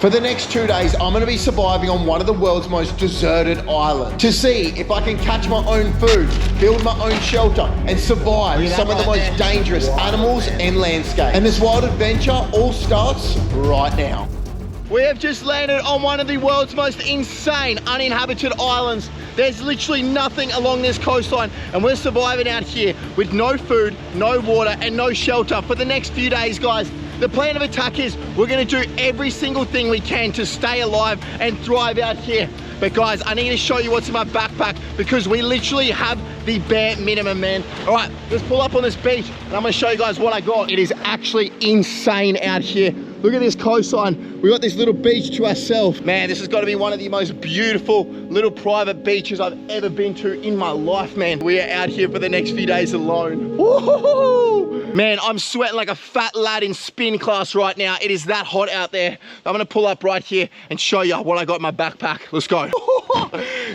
For the next 2 days, I'm gonna be surviving on one of the world's most deserted islands to see if I can catch my own food, build my own shelter, and survive some of the most dangerous animals and landscape. And this wild adventure all starts right now. We have just landed on one of the world's most insane uninhabited islands. There's literally nothing along this coastline, and we're surviving out here with no food, no water, and no shelter for the next few days, guys. The plan of attack is we're gonna do every single thing we can to stay alive and thrive out here. But guys, I need to show you what's in my backpack because we literally have the bare minimum, man. All right, let's pull up on this beach and I'm gonna show you guys what I got. It is actually insane out here. Look at this coastline. We got this little beach to ourselves. Man, this has got to be one of the most beautiful little private beaches I've ever been to in my life, man. We are out here for the next few days alone. Woo-hoo-hoo! Man, I'm sweating like a fat lad in spin class right now. It is that hot out there. I'm gonna pull up right here and show you what I got in my backpack. Let's go.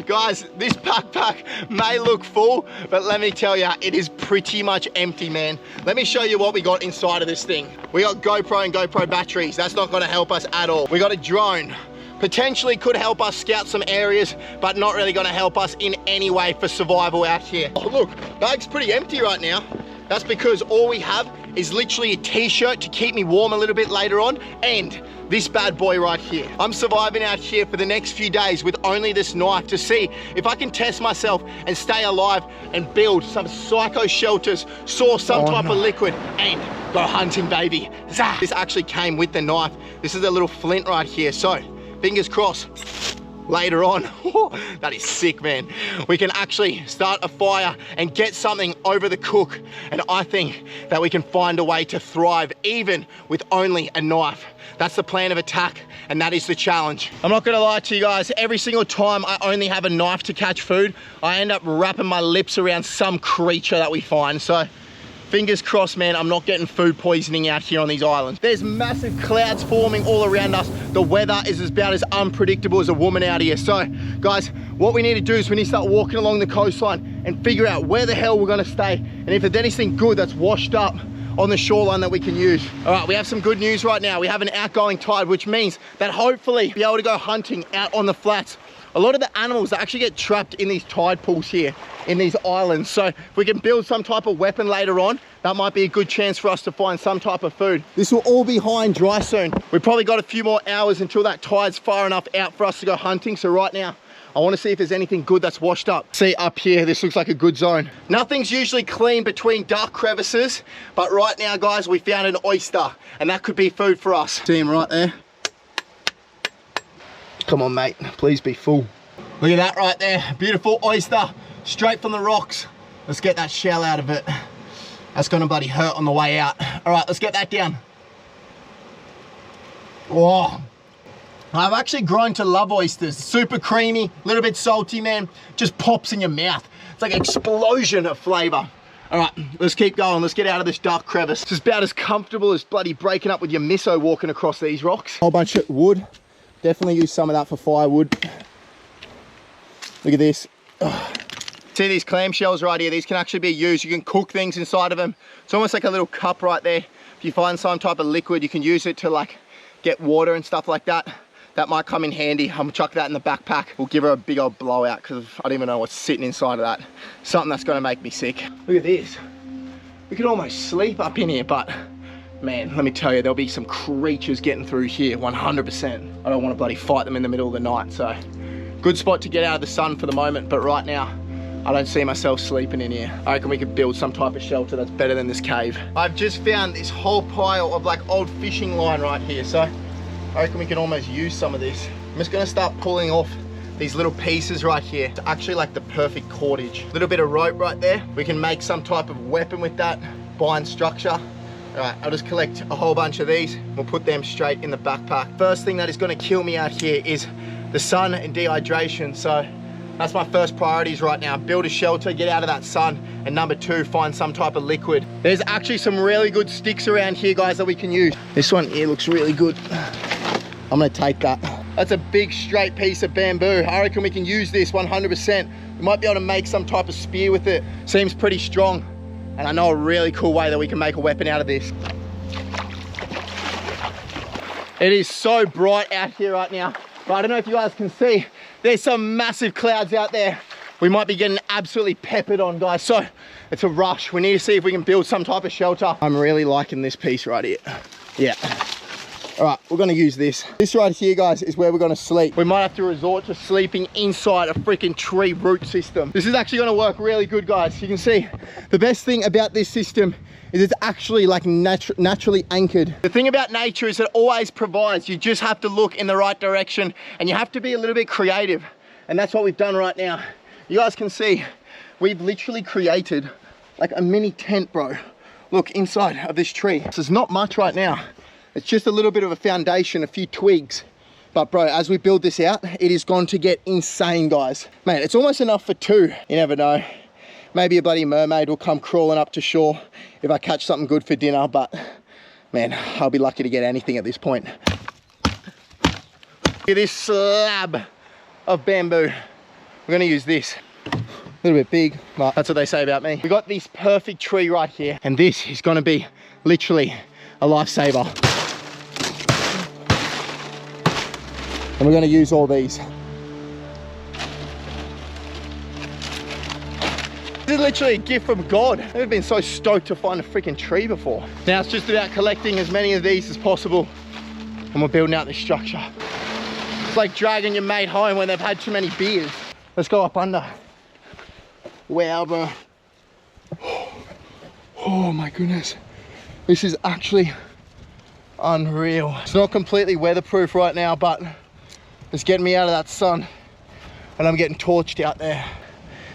Guys, this backpack may look full, but let me tell you, it is pretty much empty, man. Let me show you what we got inside of this thing. We got GoPro and GoPro batteries. That's not gonna help us at all. We got a drone. Potentially could help us scout some areas, but not really gonna help us in any way for survival out here. Oh, look, bag's pretty empty right now. That's because all we have is literally a t-shirt to keep me warm a little bit later on, and this bad boy right here. I'm surviving out here for the next few days with only this knife to see if I can test myself and stay alive and build some psycho shelters, source some type of liquid, and go hunting, baby. Zah! This actually came with the knife. This is a little flint right here, so fingers crossed. Later on, that is sick, man. We can actually start a fire and get something over the cook. And I think that we can find a way to thrive even with only a knife. That's the plan of attack, and that is the challenge. I'm not gonna lie to you guys, every single time I only have a knife to catch food, I end up wrapping my lips around some creature that we find. So fingers crossed, man, I'm not getting food poisoning out here on these islands. There's massive clouds forming all around us. The weather is about as unpredictable as a woman out here. So, guys, what we need to do is we need to start walking along the coastline and figure out where the hell we're gonna stay. And if there's anything good that's washed up on the shoreline that we can use. All right, we have some good news right now. We have an outgoing tide, which means that hopefully we'll be able to go hunting out on the flats. A lot of the animals actually get trapped in these tide pools here, in these islands. So if we can build some type of weapon later on, that might be a good chance for us to find some type of food. This will all be high and dry soon. We've probably got a few more hours until that tide's far enough out for us to go hunting. So right now, I want to see if there's anything good that's washed up. See up here, this looks like a good zone. Nothing's usually clean between dark crevices, but right now, guys, we found an oyster, and that could be food for us. See him right there? Come on, mate, please be full. Look at that right there, beautiful oyster, straight from the rocks. Let's get that shell out of it. That's gonna bloody hurt on the way out. All right, let's get that down. Whoa. I've actually grown to love oysters. Super creamy, a little bit salty, man. Just pops in your mouth. It's like an explosion of flavor. All right, let's keep going. Let's get out of this dark crevice. This is about as comfortable as bloody breaking up with your miso walking across these rocks. Whole bunch of wood. Definitely use some of that for firewood. Look at this. Oh. See these clamshells right here? These can actually be used. You can cook things inside of them. It's almost like a little cup right there. If you find some type of liquid, you can use it to like get water and stuff like that. That might come in handy. I'm gonna chuck that in the backpack. We'll give her a big old blowout because I don't even know what's sitting inside of that. Something that's gonna make me sick. Look at this. We could almost sleep up in here, but man, let me tell you, there'll be some creatures getting through here, 100%. I don't want to bloody fight them in the middle of the night, so good spot to get out of the sun for the moment, but right now, I don't see myself sleeping in here. I reckon we could build some type of shelter that's better than this cave. I've just found this whole pile of like old fishing line right here, so I reckon we can almost use some of this. I'm just gonna start pulling off these little pieces right here. It's actually like the perfect cordage. Little bit of rope right there. We can make some type of weapon with that, bind structure. All right, I'll just collect a whole bunch of these. We'll put them straight in the backpack. First thing that is gonna kill me out here is the sun and dehydration. So that's my first priorities right now. Build a shelter, get out of that sun. And number two, find some type of liquid. There's actually some really good sticks around here, guys, that we can use. This one here looks really good. I'm gonna take that. That's a big straight piece of bamboo. I reckon we can use this 100%. We might be able to make some type of spear with it. Seems pretty strong. And I know a really cool way that we can make a weapon out of this. It is so bright out here right now. But I don't know if you guys can see, there's some massive clouds out there. We might be getting absolutely peppered on, guys. So it's a rush. We need to see if we can build some type of shelter. I'm really liking this piece right here. Yeah. All right, we're gonna use this. This right here, guys, is where we're gonna sleep. We might have to resort to sleeping inside a freaking tree root system. This is actually gonna work really good, guys. You can see the best thing about this system is it's actually like naturally anchored. The thing about nature is it always provides. You just have to look in the right direction and you have to be a little bit creative. And that's what we've done right now. You guys can see, we've literally created like a mini tent, bro. Look inside of this tree. So there's not much right now. It's just a little bit of a foundation, a few twigs. But bro, as we build this out, it is going to get insane, guys. Man, it's almost enough for two. You never know. Maybe a bloody mermaid will come crawling up to shore if I catch something good for dinner, but man, I'll be lucky to get anything at this point. Look at this slab of bamboo. We're gonna use this. A little bit big, but that's what they say about me. We got this perfect tree right here, and this is gonna be literally a lifesaver. And we're gonna use all these. This is literally a gift from God. I've never been so stoked to find a freaking tree before. Now it's just about collecting as many of these as possible, and we're building out this structure. It's like dragging your mate home when they've had too many beers. Let's go up under. Wow, bro. Oh my goodness. This is actually unreal. It's not completely weatherproof right now, but it's getting me out of that sun and I'm getting torched out there.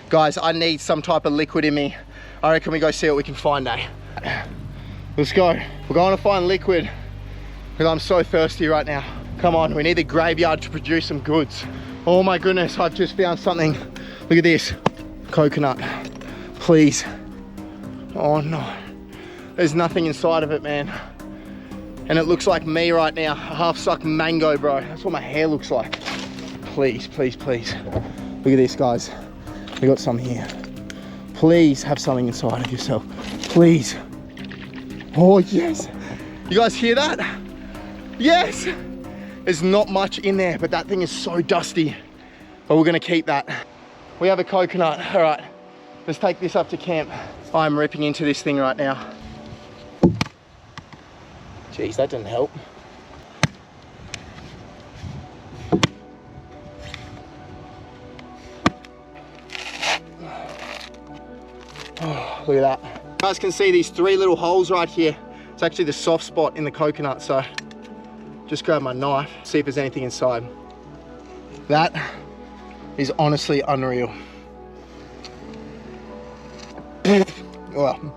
Guys, I need some type of liquid in me. I reckon we go see what we can find, eh? Let's go. We're going to find liquid because I'm so thirsty right now. Come on, we need the graveyard to produce some goods. Oh my goodness, I've just found something. Look at this, coconut, please. Oh no, there's nothing inside of it, man. And it looks like me right now, a half-sucked mango, bro. That's what my hair looks like. Please, please, please. Look at this, guys. We got some here. Please have something inside of yourself, please. Oh yes, you guys hear that? Yes. There's not much in there, but that thing is so dusty. But we're gonna keep that. We have a coconut. All right, let's take this up to camp. I'm ripping into this thing right now. Jeez, that didn't help. Oh, look at that. You guys can see these three little holes right here. It's actually the soft spot in the coconut, so just grab my knife, see if there's anything inside. That is honestly unreal. Well,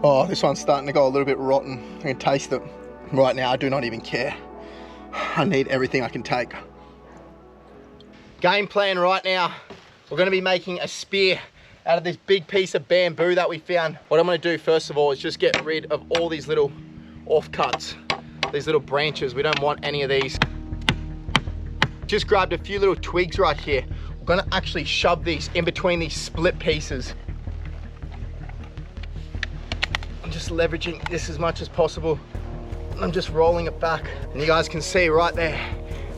oh, this one's starting to go a little bit rotten. I can taste it. Right now, I do not even care. I need everything I can take. Game plan right now. We're gonna be making a spear out of this big piece of bamboo that we found. What I'm gonna do first of all is just get rid of all these little offcuts, these little branches. We don't want any of these. Just grabbed a few little twigs right here. We're gonna actually shove these in between these split pieces. I'm just leveraging this as much as possible. I'm just rolling it back. And you guys can see right there,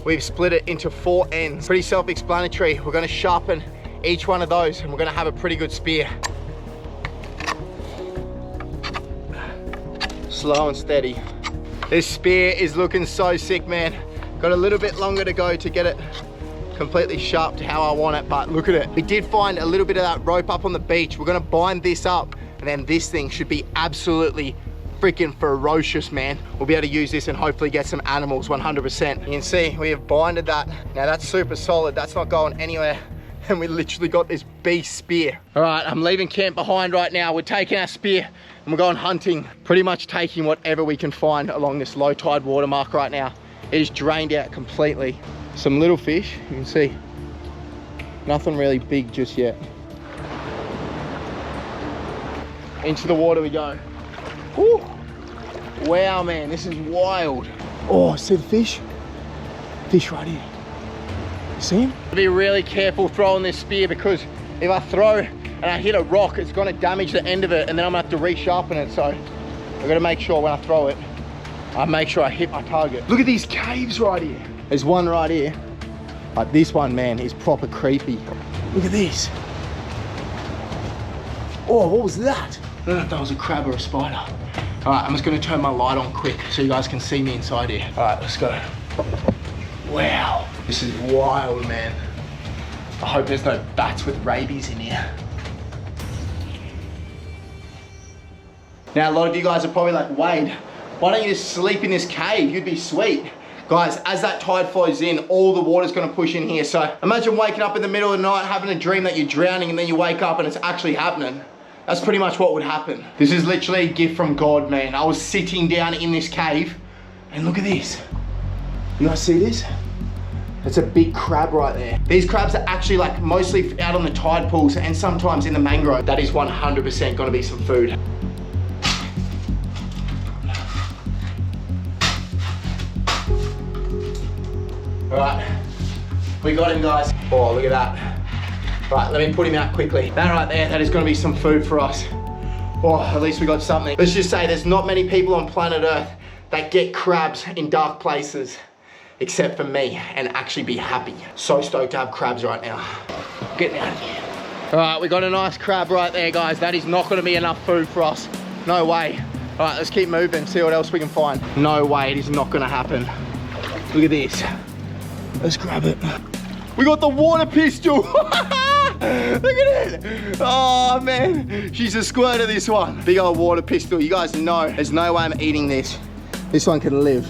we've split it into 4 ends. Pretty self-explanatory. We're gonna sharpen each one of those and we're gonna have a pretty good spear. Slow and steady. This spear is looking so sick, man. Got a little bit longer to go to get it completely sharp to how I want it, but look at it. We did find a little bit of that rope up on the beach. We're gonna bind this up and then this thing should be absolutely freaking ferocious, man. We'll be able to use this and hopefully get some animals 100%. You can see we have binded that. Now that's super solid. That's not going anywhere. And we literally got this beast spear. All right, I'm leaving camp behind right now. We're taking our spear and we're going hunting. Pretty much taking whatever we can find along this low tide watermark right now. It is drained out completely. Some little fish, you can see. Nothing really big just yet. Into the water we go. Whew. Wow, man, this is wild. Oh, see the fish? Fish right here. See him? Be really careful throwing this spear because if I throw and I hit a rock, it's gonna damage the end of it and then I'm gonna have to resharpen it. So I've gotta make sure when I throw it, I make sure I hit my target. Look at these caves right here. There's one right here. Like this one, man, is proper creepy. Look at this. Oh, what was that? I don't know if that was a crab or a spider. All right, I'm just gonna turn my light on quick so you guys can see me inside here. All right, let's go. Wow, this is wild, man. I hope there's no bats with rabies in here. Now, a lot of you guys are probably like, Wade, why don't you just sleep in this cave? You'd be sweet. Guys, as that tide flows in, all the water's gonna push in here. So imagine waking up in the middle of the night, having a dream that you're drowning, and then you wake up and it's actually happening. That's pretty much what would happen. This is literally a gift from God, man. I was sitting down in this cave, and look at this. You guys see this? That's a big crab right there. These crabs are actually like mostly out on the tide pools and sometimes in the mangrove. That is 100% gonna be some food. All right, we got him, guys. Oh, look at that. Right, let me put him out quickly. That right there, that is gonna be some food for us. Oh, at least we got something. Let's just say there's not many people on planet Earth that get crabs in dark places, except for me, and actually be happy. So stoked to have crabs right now. Getting out of here. All right, we got a nice crab right there, guys. That is not gonna be enough food for us. No way. All right, let's keep moving, see what else we can find. No way, it is not gonna happen. Look at this. Let's grab it. We got the water pistol. Look at it. Oh man, she's a squirter, this one. Big old water pistol. You guys know there's no way I'm eating this. This one can live.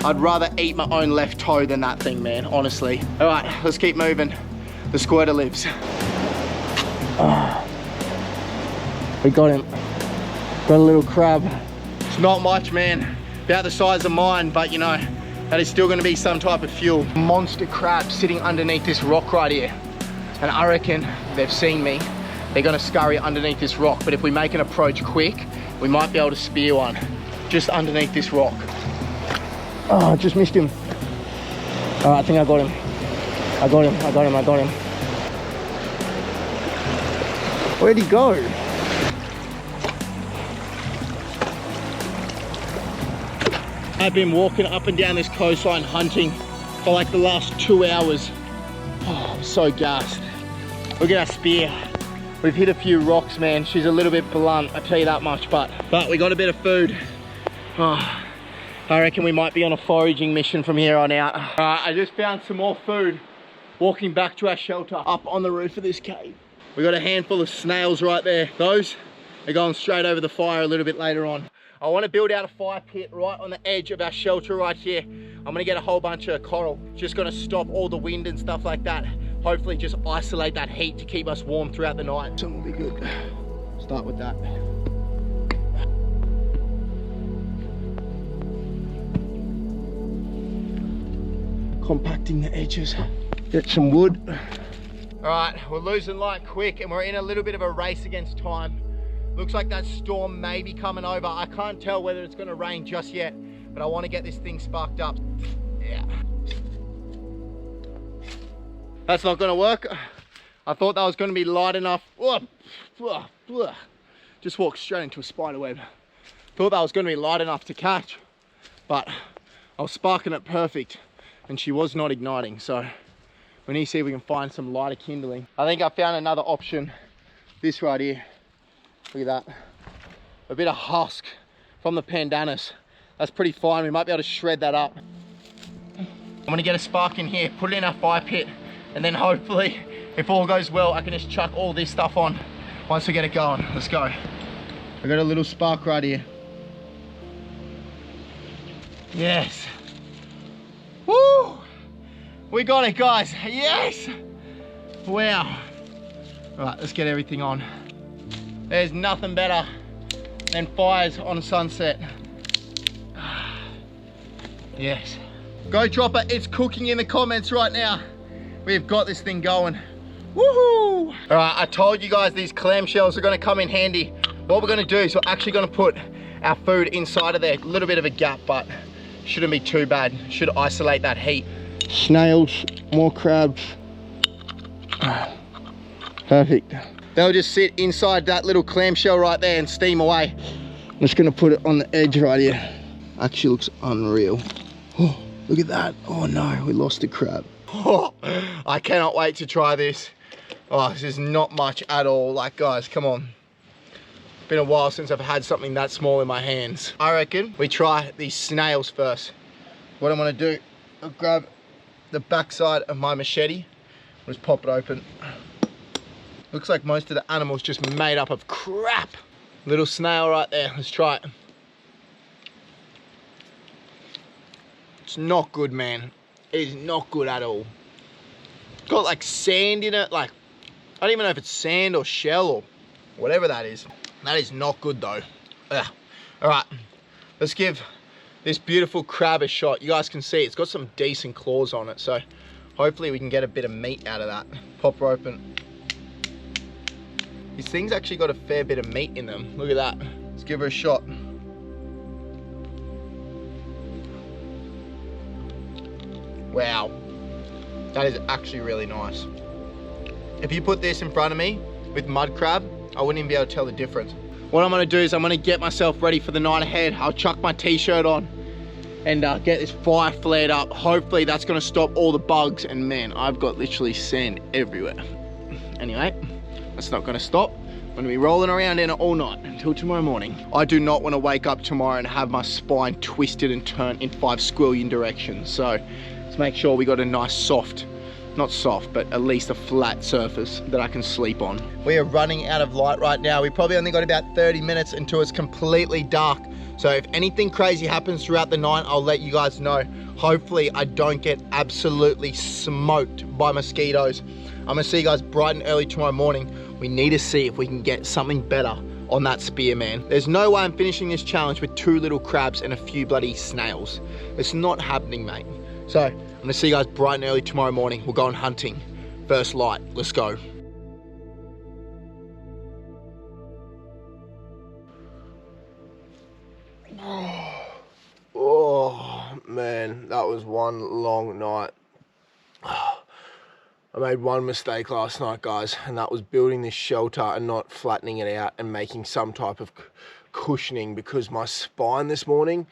I'd rather eat my own left toe than that thing, man, honestly. All right, let's keep moving. The squirter lives. Oh, we got him. Got a little crab. It's not much, man. About the size of mine, but you know, that is still gonna be some type of fuel. Monster crab sitting underneath this rock right here. And I reckon they've seen me. They're gonna scurry underneath this rock, but if we make an approach quick, we might be able to spear one just underneath this rock. Oh, I just missed him. All right, I think I got him. I got him. Where'd he go? I've been walking up and down this coastline hunting for like the last 2 hours. Oh, I'm so gassed. Look at our spear. We've hit a few rocks, man. She's a little bit blunt, I tell you that much, but we got a bit of food. Oh, I reckon we might be on a foraging mission from here on out. I just found some more food walking back to our shelter up on the roof of this cave. We got a handful of snails right there. Those are going straight over the fire a little bit later on. I want to build out a fire pit right on the edge of our shelter right here. I'm going to get a whole bunch of coral. Just going to stop all the wind and stuff like that. Hopefully just isolate that heat to keep us warm throughout the night. Some will be good. Start with that. Compacting the edges. Get some wood. All right, we're losing light quick and we're in a little bit of a race against time. Looks like that storm may be coming over. I can't tell whether it's gonna rain just yet, but I wanna get this thing sparked up. Yeah. That's not gonna work. I thought that was gonna be light enough. Just walked straight into a spider web. Thought that was gonna be light enough to catch, but I was sparking it perfect and she was not igniting. So we need to see if we can find some lighter kindling. I think I found another option. This right here. Look at that. A bit of husk from the pandanus. That's pretty fine. We might be able to shred that up. I'm gonna get a spark in here, put it in our fire pit, and then hopefully, if all goes well, I can just chuck all this stuff on once we get it going. Let's go. I got a little spark right here. Yes. Woo! We got it, guys. Yes! Wow. All right, let's get everything on. There's nothing better than fires on sunset. Yes. Go Dropper, it's cooking in the comments right now. We've got this thing going. Woohoo! All right, I told you guys these clamshells are gonna come in handy. What we're gonna do is we're actually gonna put our food inside of there. A little bit of a gap, but shouldn't be too bad. Should isolate that heat. Snails, more crabs. Perfect. They'll just sit inside that little clamshell right there and steam away. I'm just gonna put it on the edge right here. Actually looks unreal. Oh, look at that. Oh no, we lost a crab. Oh, I cannot wait to try this. Oh, this is not much at all. Like, guys, come on. Been a while since I've had something that small in my hands. I reckon we try these snails first. What I'm gonna do, I'll grab the backside of my machete, just pop it open. Looks like most of the animal's just made up of crap. Little snail right there, let's try it. It's not good, man. It is not good at all. It's got like sand in it, like, I don't even know if it's sand or shell or whatever that is. That is not good though. Ugh. All right, let's give this beautiful crab a shot. You guys can see it's got some decent claws on it, so hopefully we can get a bit of meat out of that. Pop her open. These things actually got a fair bit of meat in them. Look at that. Let's give her a shot. Wow, that is actually really nice. If you put this in front of me with mud crab, I wouldn't even be able to tell the difference. What I'm gonna do is I'm gonna get myself ready for the night ahead. I'll chuck my t-shirt on and get this fire flared up. Hopefully that's gonna stop all the bugs, and man, I've got literally sand everywhere. Anyway, that's not gonna stop. I'm gonna be rolling around in it all night until tomorrow morning. I do not wanna wake up tomorrow and have my spine twisted and turned in 5 squillion directions. So let's make sure we got a nice soft, not soft, but at least a flat surface that I can sleep on. We are running out of light right now. We probably only got about 30 minutes until it's completely dark. So if anything crazy happens throughout the night, I'll let you guys know. Hopefully I don't get absolutely smoked by mosquitoes. I'm gonna see you guys bright and early tomorrow morning. We need to see if we can get something better on that spear, man. There's no way I'm finishing this challenge with 2 little crabs and a few bloody snails. It's not happening, mate. So I'm gonna see you guys bright and early tomorrow morning. We're going hunting. First light, let's go. Oh man, that was one long night. I made one mistake last night, guys, and that was building this shelter and not flattening it out and making some type of cushioning, because my spine this morning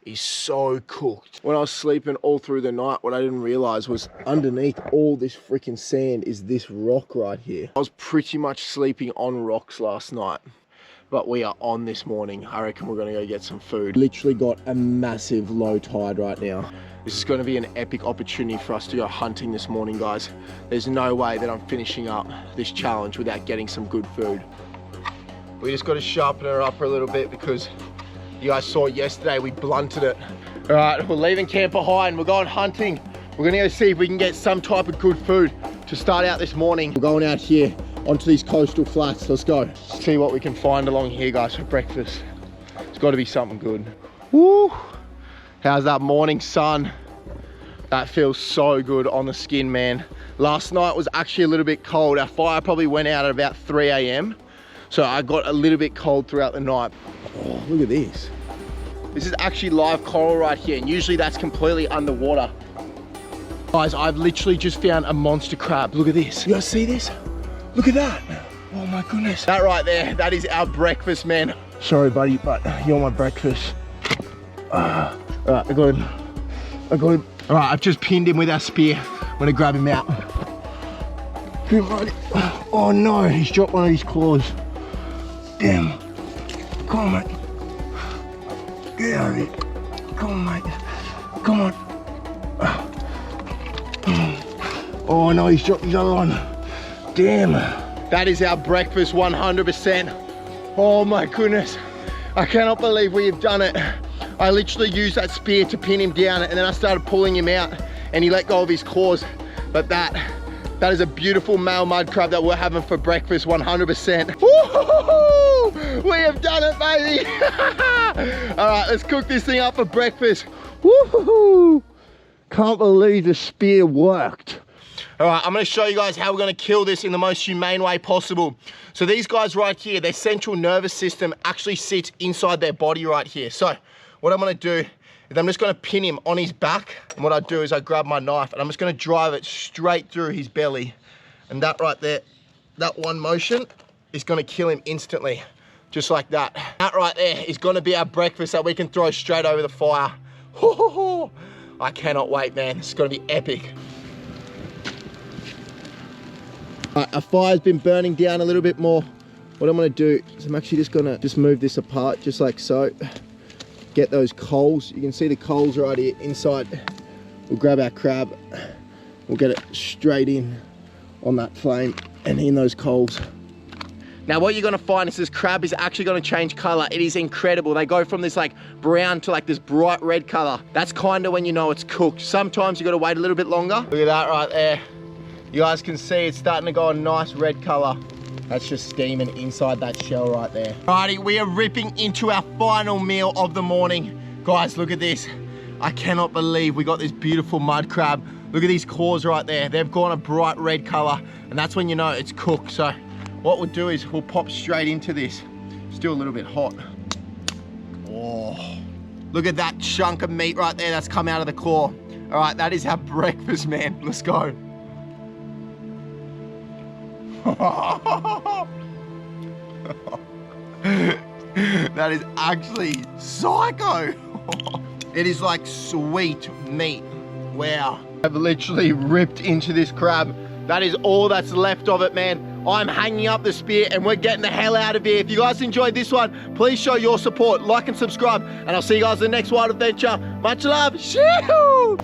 is so cooked. When I was sleeping all through the night, what I didn't realize was underneath all this freaking sand is this rock right here. I was pretty much sleeping on rocks last night, but we are on this morning. I reckon we're gonna go get some food. Literally got a massive low tide right now. This is gonna be an epic opportunity for us to go hunting this morning, guys. There's no way that I'm finishing up this challenge without getting some good food. We just gotta sharpen her up a little bit because you guys saw yesterday, we blunted it. All right, we're leaving camp behind. We're going hunting. We're gonna go see if we can get some type of good food to start out this morning. We're going out here onto these coastal flats. Let's go. See what we can find along here, guys, for breakfast. It's gotta be something good. Woo! How's that morning sun? That feels so good on the skin, man. Last night was actually a little bit cold. Our fire probably went out at about 3 AM. So I got a little bit cold throughout the night. Oh, look at this. This is actually live coral right here, and usually that's completely underwater. Guys, I've literally just found a monster crab. Look at this. You guys see this? Look at that. Oh my goodness. That right there, that is our breakfast, man. Sorry, buddy, but you're my breakfast. All right, I got him. I got him. All right, I've just pinned him with our spear. I'm gonna grab him out. Oh no, he's dropped one of his claws. Damn. Come on, mate. Get out of here. Come on, mate. Come on. Oh no, he's dropped his other one. Damn. That is our breakfast 100%. Oh my goodness. I cannot believe we have done it. I literally used that spear to pin him down, and then I started pulling him out and he let go of his claws. But that is a beautiful male mud crab that we're having for breakfast 100%. Woo-hoo-hoo-hoo! We have done it, baby. All right, let's cook this thing up for breakfast. Woo-hoo-hoo! Can't believe the spear worked. All right, I'm gonna show you guys how we're gonna kill this in the most humane way possible. So these guys right here, their central nervous system actually sits inside their body right here. So what I'm gonna do is I'm just gonna pin him on his back. And what I do is I grab my knife and I'm just gonna drive it straight through his belly. And that right there, that one motion is gonna kill him instantly. just like that. That right there is gonna be our breakfast that we can throw straight over the fire. I cannot wait, man. It's gonna be epic. Our fire's been burning down a little bit more. What I'm gonna do is I'm actually just gonna move this apart just like so. Get those coals. You can see the coals right here inside. We'll grab our crab. We'll get it straight in on that flame and in those coals. Now what you're gonna find is this crab is actually gonna change color. It is incredible. They go from this like brown to like this bright red color. That's kind of when you know it's cooked. Sometimes you gotta wait a little bit longer. Look at that right there. You guys can see it's starting to go a nice red color. That's just steaming inside that shell right there. Alrighty, we are ripping into our final meal of the morning. Guys, look at this. I cannot believe we got this beautiful mud crab. Look at these claws right there. They've gone a bright red color, and that's when you know it's cooked. So what we'll do is we'll pop straight into this. Still a little bit hot. Oh, look at that chunk of meat right there that's come out of the claw. All right, that is our breakfast, man. Let's go. That is actually psycho. It is like sweet meat. Wow. I've literally ripped into this crab. That is all that's left of it, man. I'm hanging up the spear and we're getting the hell out of here. If you guys enjoyed this one, please show your support, like and subscribe, and I'll see you guys in the next wild adventure. Much love. Shoo!